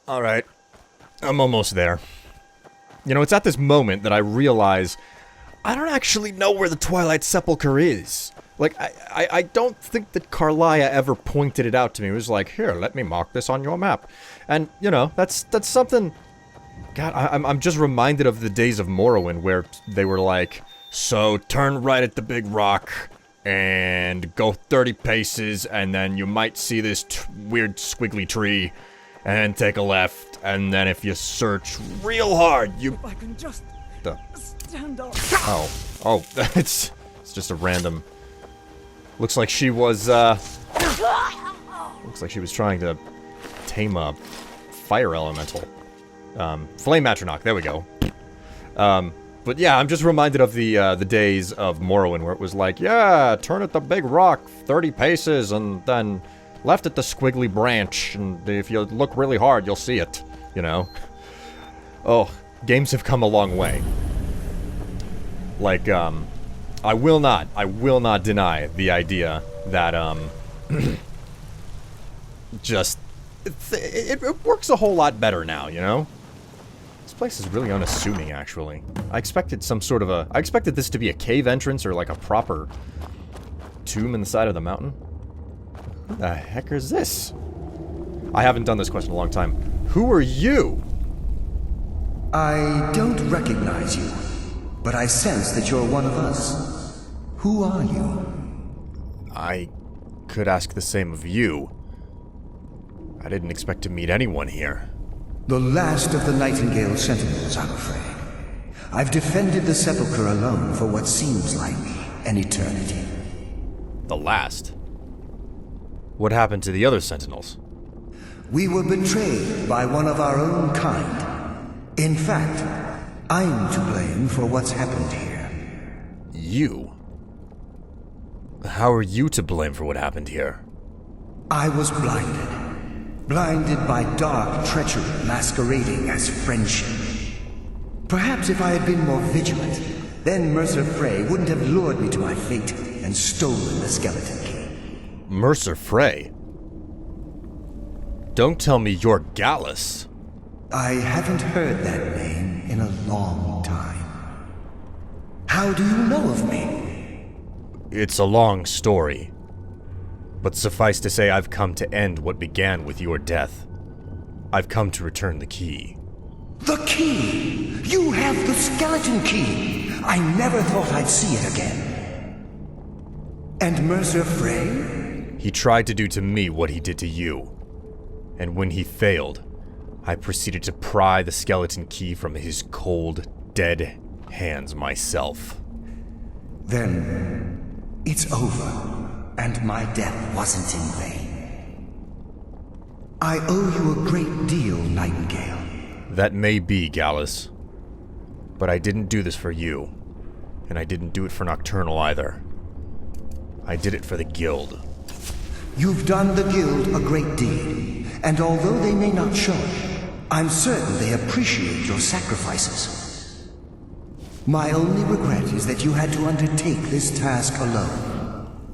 Alright. I'm almost there. You know, it's at this moment that I realize I don't actually know where the Twilight Sepulcher is. Like, I don't think that Carlia ever pointed it out to me. It was like, here, let me mark this on your map. And, you know, that's something... God, I'm just reminded of the days of Morrowind where they were like, so turn right at the big rock and go 30 paces and then you might see this weird squiggly tree and take a left and then if you search real hard, you... If I can just stand up. Oh, it's just a random... Looks like she was, looks like she was trying to tame a fire elemental. Flame Atronach, there we go. But yeah, I'm just reminded of the days of Morrowind where it was like, yeah, turn at the big rock 30 paces and then left at the squiggly branch, and if you look really hard, you'll see it, you know? Oh, games have come a long way. Like, I will not deny the idea that, just, it works a whole lot better now, you know? This place is really unassuming, actually. I expected I expected this to be a cave entrance or like a proper tomb in the side of the mountain. Who the heck is this? I haven't done this question in a long time. Who are you? I don't recognize you, but I sense that you're one of us. Who are you? I could ask the same of you. I didn't expect to meet anyone here. The last of the Nightingale Sentinels, I'm afraid. I've defended the Sepulcher alone for what seems like an eternity. The last? What happened to the other Sentinels? We were betrayed by one of our own kind. In fact, I'm to blame for what's happened here. You? How are you to blame for what happened here? I was blinded. Blinded by dark treachery masquerading as friendship. Perhaps if I had been more vigilant, then Mercer Frey wouldn't have lured me to my fate and stolen the skeleton key. Mercer Frey? Don't tell me you're Gallas. I haven't heard that name in a long time. How do you know of me? It's a long story. But suffice to say, I've come to end what began with your death. I've come to return the key. The key! You have the skeleton key! I never thought I'd see it again. And Mercer Frey? He tried to do to me what he did to you. And when he failed, I proceeded to pry the skeleton key from his cold, dead hands myself. Then, it's over. And my death wasn't in vain. I owe you a great deal, Nightingale. That may be, Gallas. But I didn't do this for you. And I didn't do it for Nocturnal either. I did it for the Guild. You've done the Guild a great deed, and although they may not show it, I'm certain they appreciate your sacrifices. My only regret is that you had to undertake this task alone.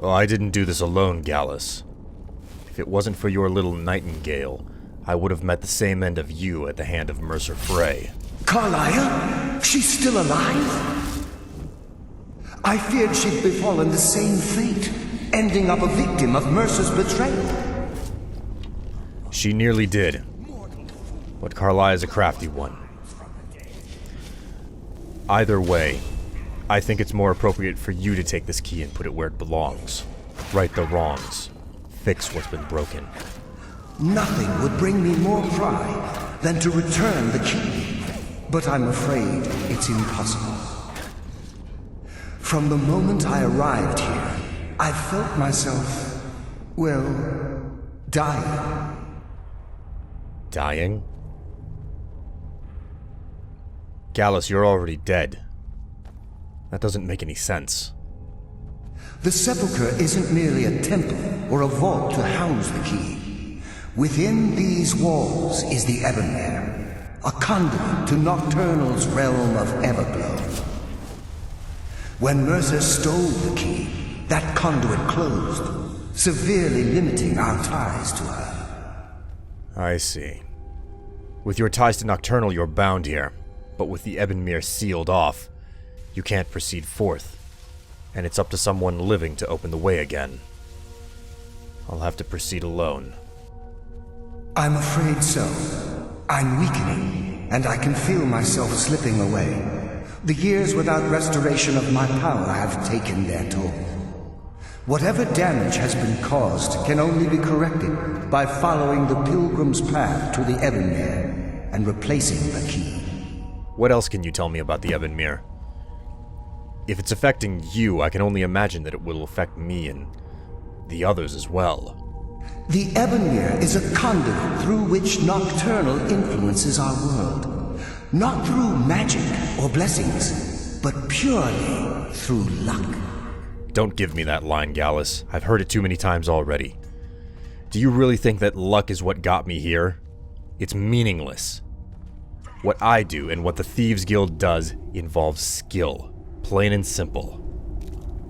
Oh, I didn't do this alone, Gallas. If it wasn't for your little Nightingale, I would have met the same end of you at the hand of Mercer Frey. Carlia? She's still alive? I feared she'd befallen the same fate, ending up a victim of Mercer's betrayal. She nearly did. But Carlia is a crafty one. Either way, I think it's more appropriate for you to take this key and put it where it belongs. Right the wrongs. Fix what's been broken. Nothing would bring me more pride than to return the key. But I'm afraid it's impossible. From the moment I arrived here, I felt myself, well, dying. Dying? Gallas, you're already dead. That doesn't make any sense. The Sepulcher isn't merely a temple or a vault to house the key. Within these walls is the ebonmere, a conduit to Nocturnal's realm of Everglow. When Mercer stole the key, that conduit closed, severely limiting our ties to her. I see. With your ties to Nocturnal, you're bound here. But with the ebonmere sealed off, you can't proceed forth. And it's up to someone living to open the way again. I'll have to proceed alone. I'm afraid so. I'm weakening, and I can feel myself slipping away. The years without restoration of my power have taken their toll. Whatever damage has been caused can only be corrected by following the pilgrim's path to the ebonmere and replacing the key. What else can you tell me about the ebonmere? If it's affecting you, I can only imagine that it will affect me and the others as well. The ebonmere is a conduit through which Nocturnal influences our world. Not through magic or blessings, but purely through luck. Don't give me that line, Gallas. I've heard it too many times already. Do you really think that luck is what got me here? It's meaningless. What I do and what the Thieves Guild does involves skill. Plain and simple.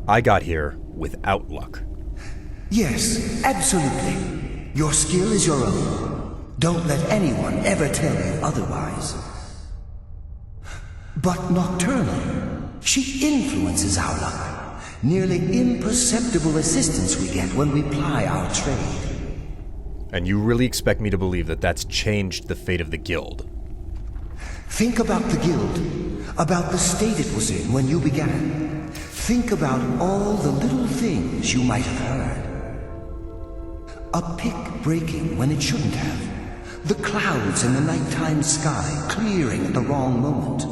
I got here without luck. Yes, absolutely. Your skill is your own. Don't let anyone ever tell you otherwise. But Nocturnal, she influences our luck. Nearly imperceptible assistance we get when we ply our trade. And you really expect me to believe that that's changed the fate of the guild? Think about the guild, about the state it was in when you began. Think about all the little things you might have heard. A pick breaking when it shouldn't have. The clouds in the nighttime sky clearing at the wrong moment.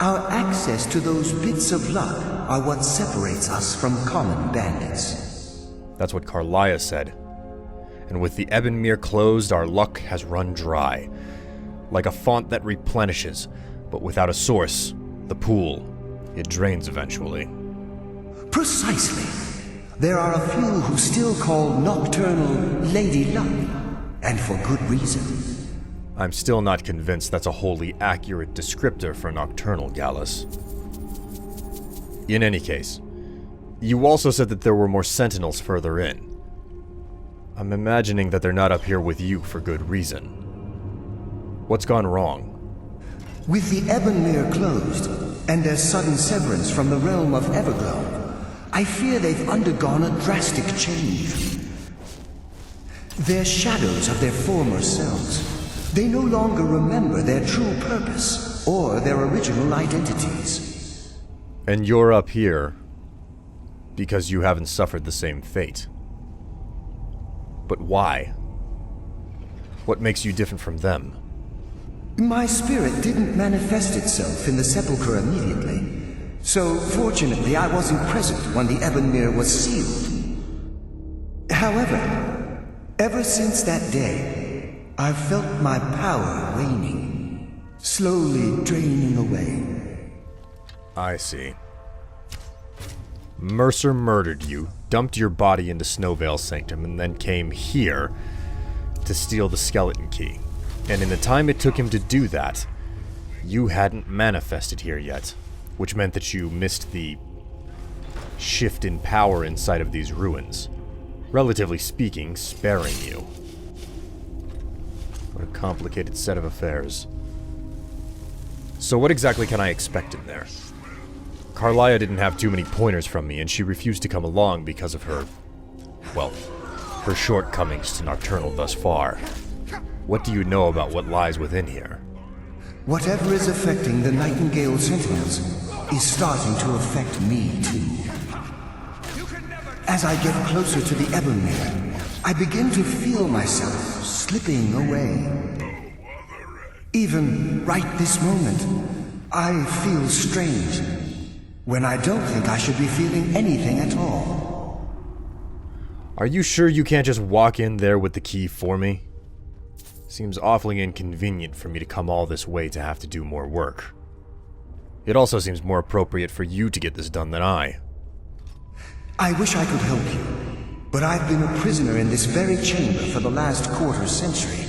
Our access to those bits of luck are what separates us from common bandits. That's what Carlia said. And with the ebonmere closed, our luck has run dry. Like a font that replenishes, but without a source, the pool, it drains eventually. Precisely. There are a few who still call Nocturnal Lady Luck, and for good reason. I'm still not convinced that's a wholly accurate descriptor for Nocturnal, Gallas. In any case, you also said that there were more sentinels further in. I'm imagining that they're not up here with you for good reason. What's gone wrong? With the ebonmere closed, and their sudden severance from the realm of Everglow, I fear they've undergone a drastic change. They're shadows of their former selves. They no longer remember their true purpose or their original identities. And you're up here because you haven't suffered the same fate. But why? What makes you different from them? My spirit didn't manifest itself in the Sepulcher immediately. So, fortunately, I wasn't present when the ebonmere was sealed. However, ever since that day, I've felt my power waning, slowly draining away. I see. Mercer murdered you, dumped your body into Snowvale Sanctum, and then came here to steal the skeleton key. And in the time it took him to do that, you hadn't manifested here yet, which meant that you missed the shift in power inside of these ruins. Relatively speaking, sparing you. What a complicated set of affairs. So what exactly can I expect in there? Carlia didn't have too many pointers from me, and she refused to come along because of her, well, her shortcomings to Nocturnal thus far. What do you know about what lies within here? Whatever is affecting the Nightingale Sentinels is starting to affect me too. As I get closer to the ebonmere, I begin to feel myself slipping away. Even right this moment, I feel strange, when I don't think I should be feeling anything at all. Are you sure you can't just walk in there with the key for me? Seems awfully inconvenient for me to come all this way to have to do more work. It also seems more appropriate for you to get this done than I. I wish I could help you, but I've been a prisoner in this very chamber for the last quarter century.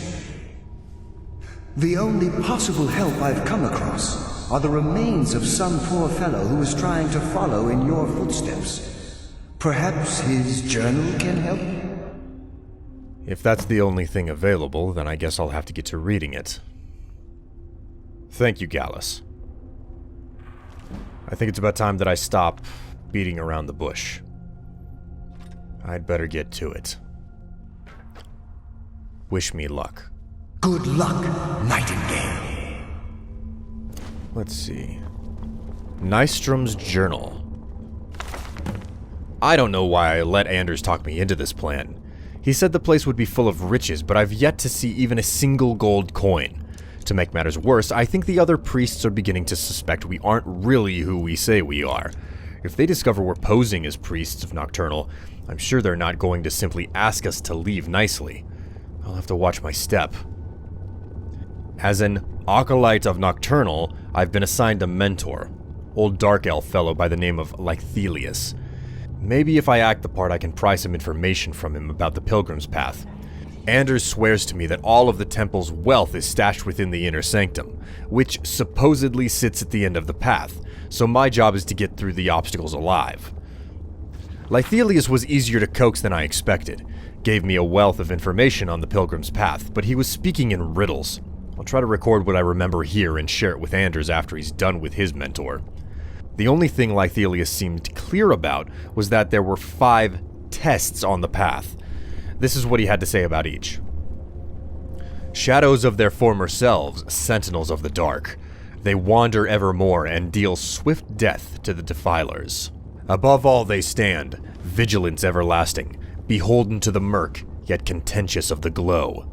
The only possible help I've come across are the remains of some poor fellow who is trying to follow in your footsteps. Perhaps his journal can help? If that's the only thing available, then I guess I'll have to get to reading it. Thank you, Gallas. I think it's about time that I stop beating around the bush. I'd better get to it. Wish me luck. Good luck, Nightingale. Let's see. Nystrom's journal. I don't know why I let Anders talk me into this plan. He said the place would be full of riches, but I've yet to see even a single gold coin. To make matters worse, I think the other priests are beginning to suspect we aren't really who we say we are. If they discover we're posing as priests of Nocturnal, I'm sure they're not going to simply ask us to leave nicely. I'll have to watch my step. As an acolyte of Nocturnal, I've been assigned a mentor, old dark elf fellow by the name of Lythelius. Maybe if I act the part I can pry some information from him about the Pilgrim's Path. Anders swears to me that all of the temple's wealth is stashed within the inner sanctum, which supposedly sits at the end of the path, so my job is to get through the obstacles alive. Lythelius was easier to coax than I expected, gave me a wealth of information on the Pilgrim's Path, but he was speaking in riddles. I'll try to record what I remember here and share it with Anders after he's done with his mentor. The only thing Lythelius seemed clear about was that there were 5 tests on the path. This is what he had to say about each. Shadows of their former selves, sentinels of the dark. They wander evermore and deal swift death to the defilers. Above all they stand, vigilance everlasting, beholden to the murk, yet contentious of the glow.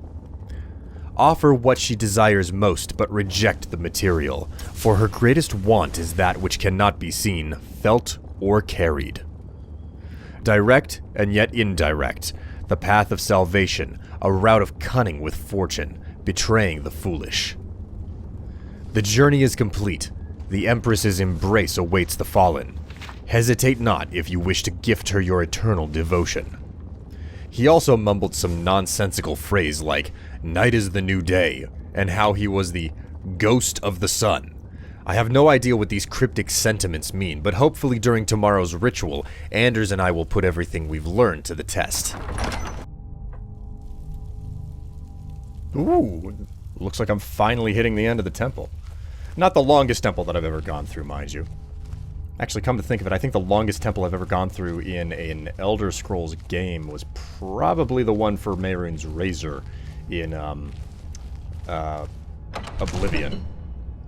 Offer what she desires most, but reject the material, for her greatest want is that which cannot be seen, felt, or carried. Direct and yet indirect, the path of salvation, a route of cunning with fortune, betraying the foolish. The journey is complete. The Empress's embrace awaits the fallen. Hesitate not if you wish to gift her your eternal devotion. He also mumbled some nonsensical phrase like, night is the new day, and how he was the ghost of the sun. I have no idea what these cryptic sentiments mean, but hopefully during tomorrow's ritual, Anders and I will put everything we've learned to the test. Ooh, looks like I'm finally hitting the end of the temple. Not the longest temple that I've ever gone through, mind you. Actually, come to think of it, I think the longest temple I've ever gone through in an Elder Scrolls game was probably the one for Mehrunes Razor in Oblivion.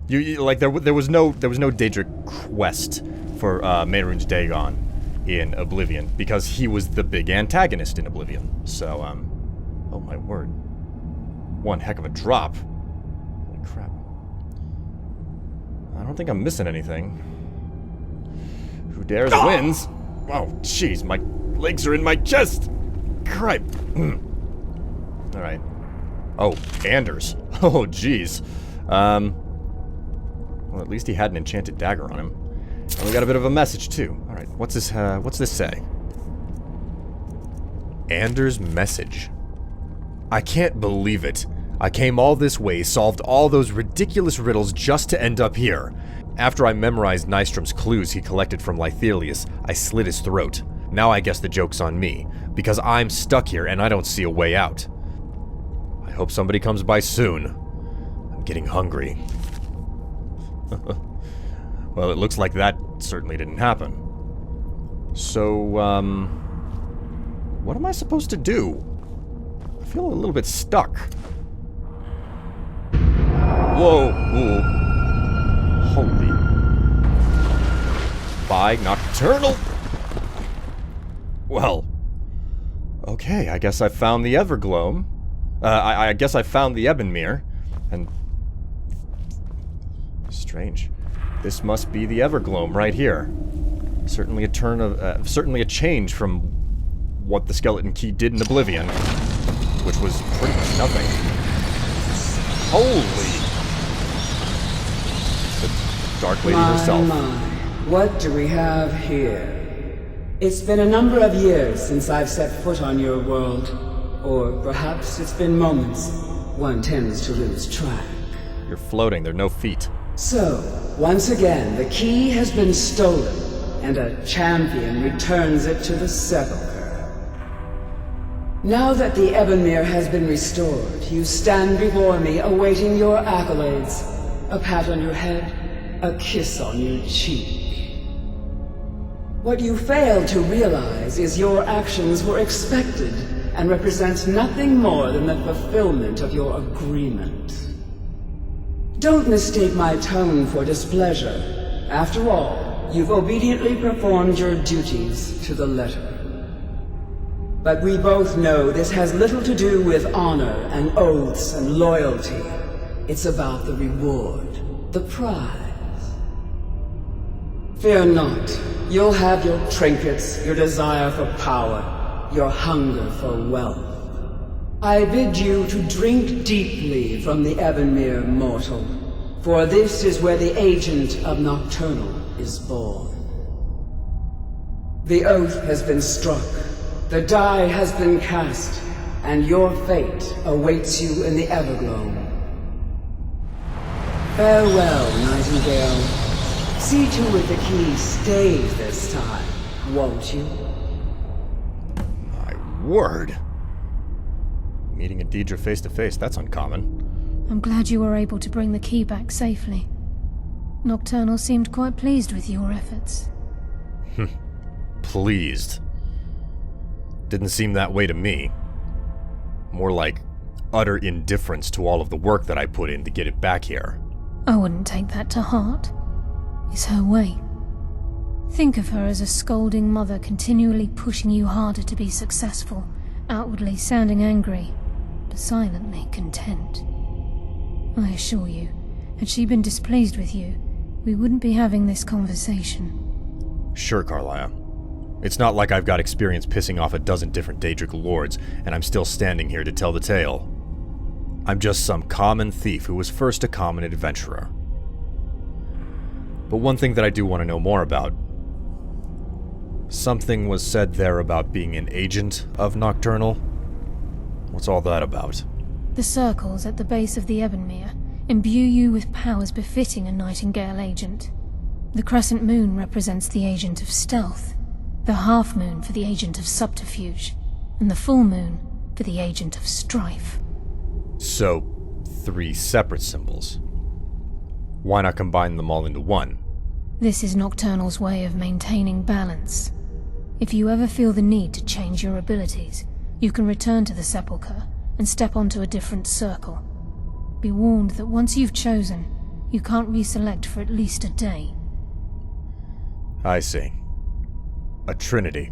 Like there was no Daedric quest for Mehrunes Dagon in Oblivion because he was the big antagonist in Oblivion. So oh my word, one heck of a drop. Holy crap! I don't think I'm missing anything. Who dares wins? Oh jeez, my legs are in my chest. Cripe. All right. Oh, Anders. Oh jeez. Well, at least he had an enchanted dagger on him. And we got a bit of a message, too. Alright, what's this say? Anders' message. I can't believe it. I came all this way, solved all those ridiculous riddles just to end up here. After I memorized Nystrom's clues he collected from Lythelius, I slit his throat. Now I guess the joke's on me, because I'm stuck here and I don't see a way out. I hope somebody comes by soon. I'm getting hungry. Well, it looks like that certainly didn't happen. So, what am I supposed to do? I feel a little bit stuck. Whoa! Ooh. Holy. By Nocturnal! Well. Okay, I guess I found the Evergloam. I guess I found the ebonmere. And... strange. This must be the Evergloam right here. Certainly a change from what the skeleton key did in Oblivion, which was pretty much nothing. Holy! The Dark Lady herself. My. What do we have here? It's been a number of years since I've set foot on your world. Or perhaps it's been moments. One tends to lose track. You're floating, there are no feet. So, once again, the key has been stolen, and a champion returns it to the Sepulcher. Now that the ebonmere has been restored, you stand before me awaiting your accolades. A pat on your head, a kiss on your cheek. What you fail to realize is your actions were expected and represent nothing more than the fulfillment of your agreement. Don't mistake my tone for displeasure. After all, you've obediently performed your duties to the letter. But we both know this has little to do with honor and oaths and loyalty. It's about the reward, the prize. Fear not. You'll have your trinkets, your desire for power, your hunger for wealth. I bid you to drink deeply from the ebonmere, mortal, for this is where the agent of Nocturnal is born. The oath has been struck. The die has been cast, and your fate awaits you in the Evergloam. Farewell, Nightingale. See to it the key stays this time, won't you? My word. Meeting a Deidre face to face, that's uncommon. I'm glad you were able to bring the key back safely. Nocturnal seemed quite pleased with your efforts. Pleased. Didn't seem that way to me. More like utter indifference to all of the work that I put in to get it back here. I wouldn't take that to heart. It's her way. Think of her as a scolding mother continually pushing you harder to be successful, outwardly sounding angry, but silently content. I assure you, had she been displeased with you, we wouldn't be having this conversation. Sure, Carlia. It's not like I've got experience pissing off a dozen different Daedric lords, and I'm still standing here to tell the tale. I'm just some common thief who was first a common adventurer. But one thing that I do want to know more about. Something was said there about being an agent of Nocturnal. What's all that about? The circles at the base of the ebonmere imbue you with powers befitting a Nightingale agent. The crescent moon represents the agent of stealth, the half moon for the agent of subterfuge, and the full moon for the agent of strife. So, 3 separate symbols. Why not combine them all into one? This is Nocturnal's way of maintaining balance. If you ever feel the need to change your abilities, you can return to the Sepulcher and step onto a different circle. Be warned that once you've chosen, you can't reselect for at least a day. I see. A trinity.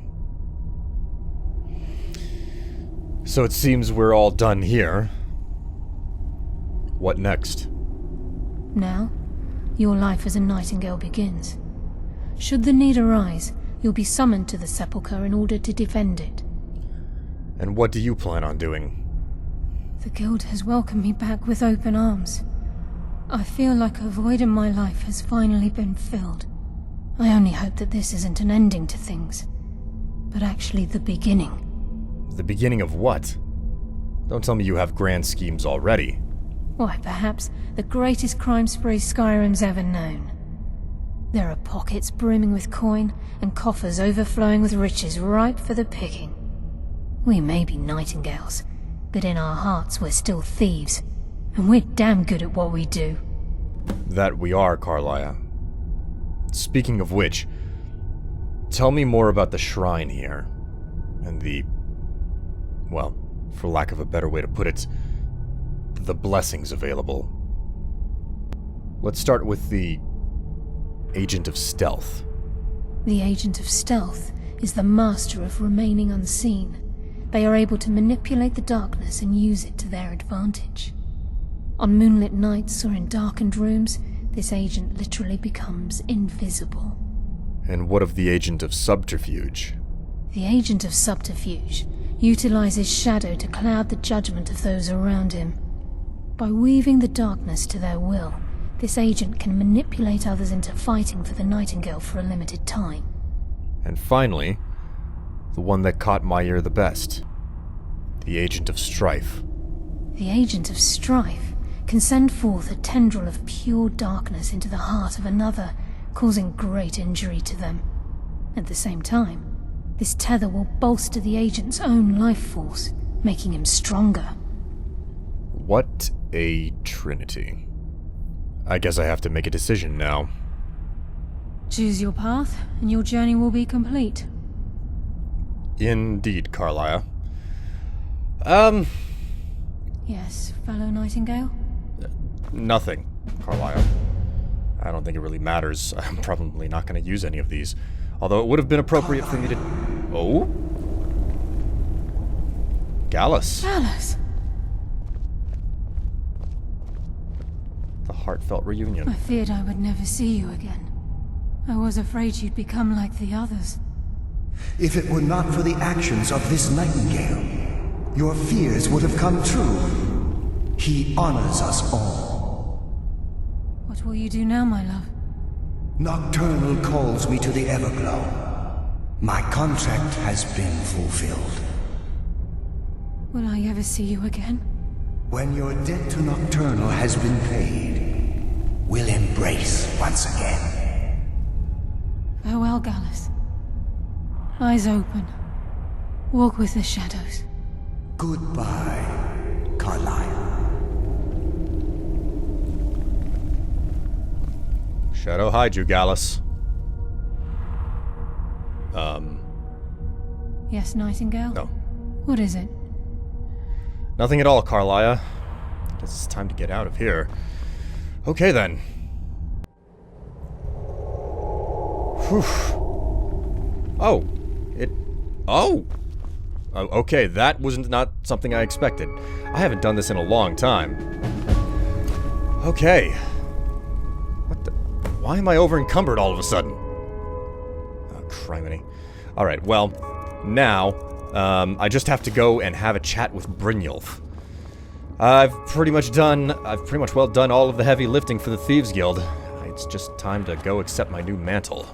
So it seems we're all done here. What next? Now, your life as a Nightingale begins. Should the need arise, you'll be summoned to the Sepulcher in order to defend it. And what do you plan on doing? The Guild has welcomed me back with open arms. I feel like a void in my life has finally been filled. I only hope that this isn't an ending to things, but actually the beginning. The beginning of what? Don't tell me you have grand schemes already. Why, perhaps the greatest crime spree Skyrim's ever known. There are pockets brimming with coin, and coffers overflowing with riches ripe for the picking. We may be Nightingales, but in our hearts we're still thieves, and we're damn good at what we do. That we are, Carlia. Speaking of which, tell me more about the shrine here, and the, well, for lack of a better way to put it, the blessings available. Let's start with the Agent of Stealth. The Agent of Stealth is the master of remaining unseen. They are able to manipulate the darkness and use it to their advantage. On moonlit nights or in darkened rooms, this agent literally becomes invisible. And what of the Agent of Subterfuge? The Agent of Subterfuge utilizes shadow to cloud the judgment of those around him. By weaving the darkness to their will, this agent can manipulate others into fighting for the Nightingale for a limited time. And finally, the one that caught my ear the best. The Agent of Strife. The Agent of Strife can send forth a tendril of pure darkness into the heart of another, causing great injury to them. At the same time, this tether will bolster the agent's own life force, making him stronger. What a trinity. I guess I have to make a decision now. Choose your path, and your journey will be complete. Indeed, Carlia. Yes, fellow Nightingale? Nothing, Carlia. I don't think it really matters. I'm probably not going to use any of these. Although it would have been appropriate for me to... Oh? Gallas. Gallas! The heartfelt reunion. I feared I would never see you again. I was afraid you'd become like the others. If it were not for the actions of this Nightingale, your fears would have come true. He honors us all. What will you do now, my love? Nocturnal calls me to the Everglow. My contract has been fulfilled. Will I ever see you again? When your debt to Nocturnal has been paid, we'll embrace once again. Farewell, Gallas. Eyes open. Walk with the shadows. Goodbye, Carlisle. Shadow hide you, Gallas. Yes, Nightingale? No. What is it? Nothing at all, Carlia. Guess it's time to get out of here. Okay, then. Whew. Oh. Oh! Okay, that was not something I expected. I haven't done this in a long time. Okay. What the... Why am I over-encumbered all of a sudden? Oh, criminy. Alright, well, now, I just have to go and have a chat with Brynjolf. I've pretty much done all of the heavy lifting for the Thieves Guild. It's just time to go accept my new mantle.